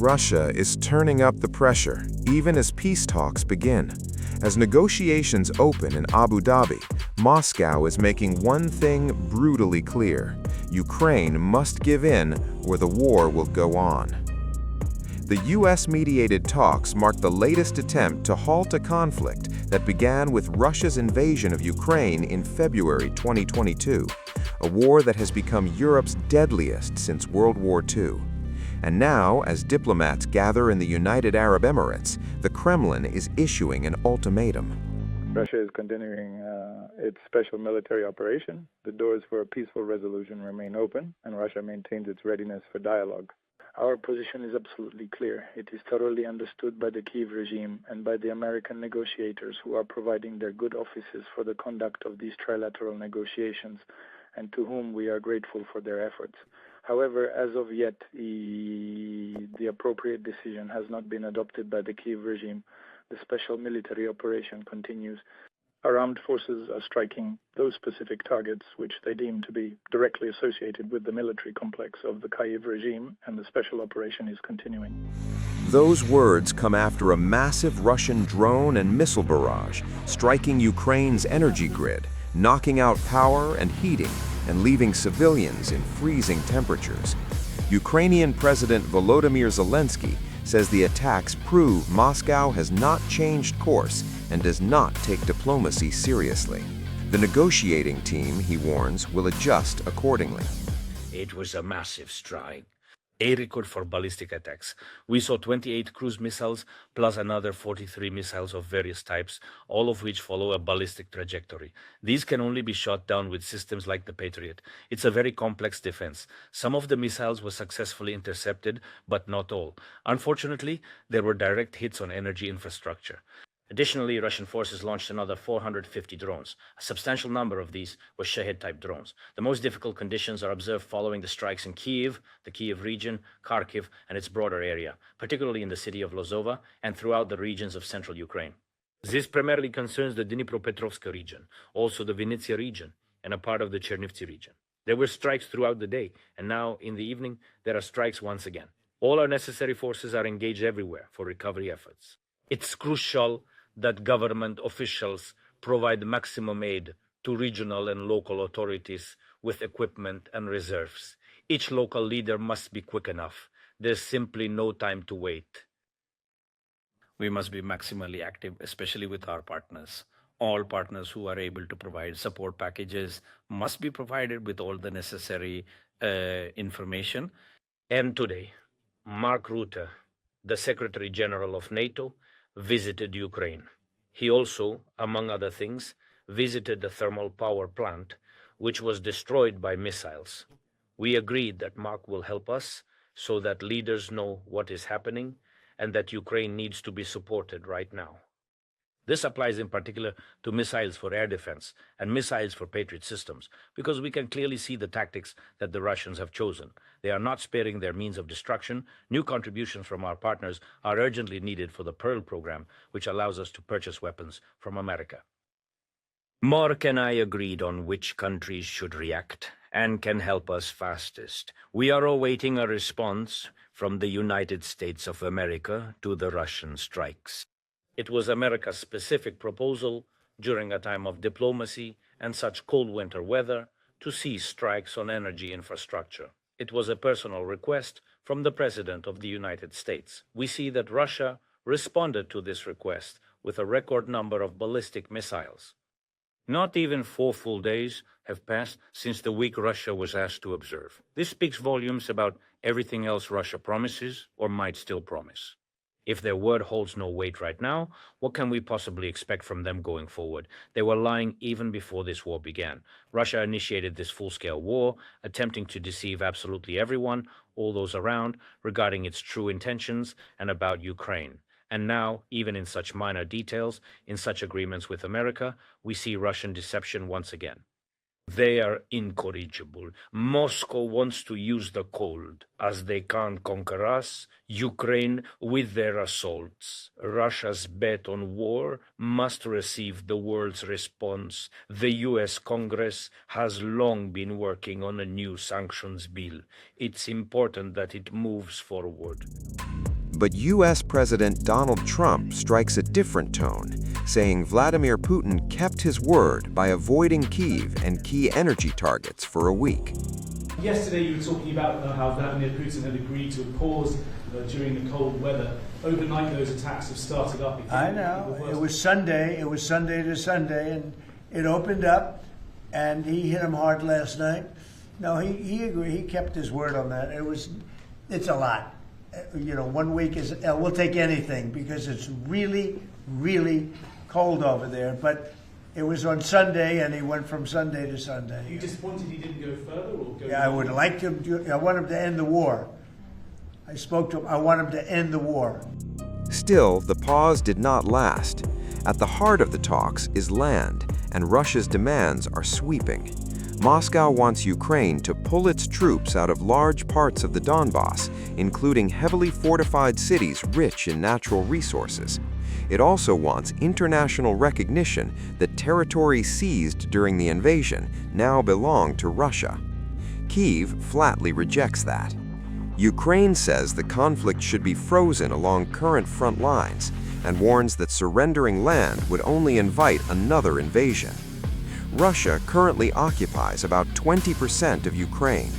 Russia is turning up the pressure, even as peace talks begin. As negotiations open in Abu Dhabi, Moscow is making one thing brutally clear: Ukraine must give in or the war will go on. The US-mediated talks mark the latest attempt to halt a conflict that began with Russia's invasion of Ukraine in February 2022, a war that has become Europe's deadliest since World War II. And now, as diplomats gather in the United Arab Emirates, the Kremlin is issuing an ultimatum. Russia is continuing its special military operation. The doors for a peaceful resolution remain open, and Russia maintains its readiness for dialogue. Our position is absolutely clear. It is thoroughly understood by the Kyiv regime and by the American negotiators who are providing their good offices for the conduct of these trilateral negotiations, and to whom we are grateful for their efforts. However, as of yet, the appropriate decision has not been adopted by the Kyiv regime. The special military operation continues. Our armed forces are striking those specific targets which they deem to be directly associated with the military complex of the Kyiv regime, and the special operation is continuing. Those words come after a massive Russian drone and missile barrage, striking Ukraine's energy grid, knocking out power and heating, and leaving civilians in freezing temperatures. Ukrainian President Volodymyr Zelensky says the attacks prove Moscow has not changed course and does not take diplomacy seriously. The negotiating team, he warns, will adjust accordingly. It was a massive strike, a record for ballistic attacks. We saw 28 cruise missiles plus another 43 missiles of various types, all of which follow a ballistic trajectory. These can only be shot down with systems like the Patriot. It's a very complex defense. Some of the missiles were successfully intercepted, but not all. Unfortunately, there were direct hits on energy infrastructure. Additionally, Russian forces launched another 450 drones. A substantial number of these were Shahed-type drones. The most difficult conditions are observed following the strikes in Kyiv, the Kyiv region, Kharkiv, and its broader area, particularly in the city of Lozova and throughout the regions of central Ukraine. This primarily concerns the Dnipropetrovsk region, also the Vinnytsia region, and a part of the Chernivtsi region. There were strikes throughout the day, and now, in the evening, there are strikes once again. All our necessary forces are engaged everywhere for recovery efforts. It's crucial that government officials provide maximum aid to regional and local authorities with equipment and reserves. Each local leader must be quick enough. There's simply no time to wait. We must be maximally active, especially with our partners. All partners who are able to provide support packages must be provided with all the necessary information. And today, Mark Rutte, the Secretary General of NATO, visited Ukraine. He also, among other things, visited the thermal power plant, which was destroyed by missiles. We agreed that Mark will help us so that leaders know what is happening and that Ukraine needs to be supported right now. This applies in particular to missiles for air defense and missiles for Patriot systems, because we can clearly see the tactics that the Russians have chosen. They are not sparing their means of destruction. New contributions from our partners are urgently needed for the Pearl program, which allows us to purchase weapons from America. Mark and I agreed on which countries should react and can help us fastest. We are awaiting a response from the United States of America to the Russian strikes. It was America's specific proposal during a time of diplomacy and such cold winter weather to cease strikes on energy infrastructure. It was a personal request from the President of the United States. We see that Russia responded to this request with a record number of ballistic missiles. Not even 4 full days have passed since the week Russia was asked to observe. This speaks volumes about everything else Russia promises or might still promise. If their word holds no weight right now, what can we possibly expect from them going forward? They were lying even before this war began. Russia initiated this full-scale war, attempting to deceive absolutely everyone, all those around, regarding its true intentions and about Ukraine. And now, even in such minor details, in such agreements with America, we see Russian deception once again. They are incorrigible. Moscow wants to use the cold. As they can't conquer us, Ukraine with their assaults. Russia's bet on war must receive the world's response. The US Congress has long been working on a new sanctions bill. It's important that it moves forward. But U.S. President Donald Trump strikes a different tone, saying Vladimir Putin kept his word by avoiding Kyiv and key energy targets for a week. Yesterday you were talking about how Vladimir Putin had agreed to a pause during the cold weather. Overnight those attacks have started up again. I know. It was Sunday to Sunday, and it opened up, and he hit him hard last night. No, he agreed. He kept his word on that. It's a lot. 1 week is, we'll take anything because it's really, really cold over there. But it was on Sunday, and he went from Sunday to Sunday. Are you disappointed he didn't go further? Or go I would like to. I want him to end the war. I spoke to him. I want him to end the war. Still, the pause did not last. At the heart of the talks is land, and Russia's demands are sweeping. Moscow wants Ukraine to pull its troops out of large parts of the Donbas, including heavily fortified cities rich in natural resources. It also wants international recognition that territory seized during the invasion now belong to Russia. Kyiv flatly rejects that. Ukraine says the conflict should be frozen along current front lines and warns that surrendering land would only invite another invasion. Russia currently occupies about 20% of Ukraine.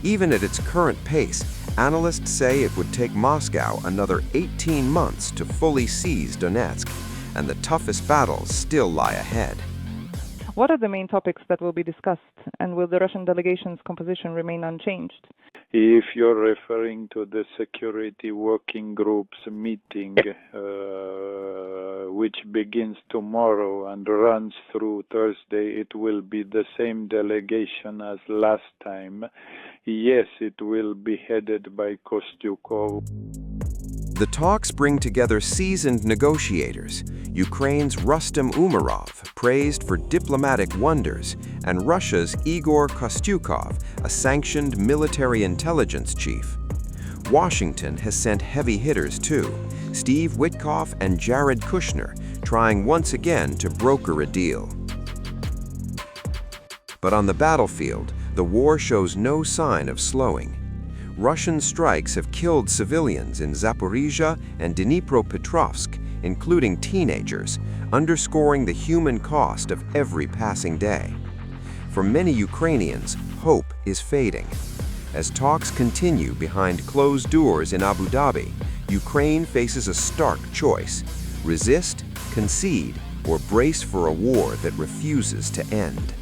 Even at its current pace, analysts say it would take Moscow another 18 months to fully seize Donetsk, and the toughest battles still lie ahead. What are the main topics that will be discussed, and will the Russian delegation's composition remain unchanged? If you're referring to the security working group's meeting, which begins tomorrow and runs through Thursday, it will be the same delegation as last time. Yes, it will be headed by Kostyukov. The talks bring together seasoned negotiators, Ukraine's Rustem Umerov, praised for diplomatic wonders, and Russia's Igor Kostyukov, a sanctioned military intelligence chief. Washington has sent heavy hitters too, Steve Witkoff and Jared Kushner, trying once again to broker a deal. But on the battlefield, the war shows no sign of slowing. Russian strikes have killed civilians in Zaporizhia and Dnipropetrovsk, including teenagers, underscoring the human cost of every passing day. For many Ukrainians, hope is fading. As talks continue behind closed doors in Abu Dhabi, Ukraine faces a stark choice: resist, concede, or brace for a war that refuses to end.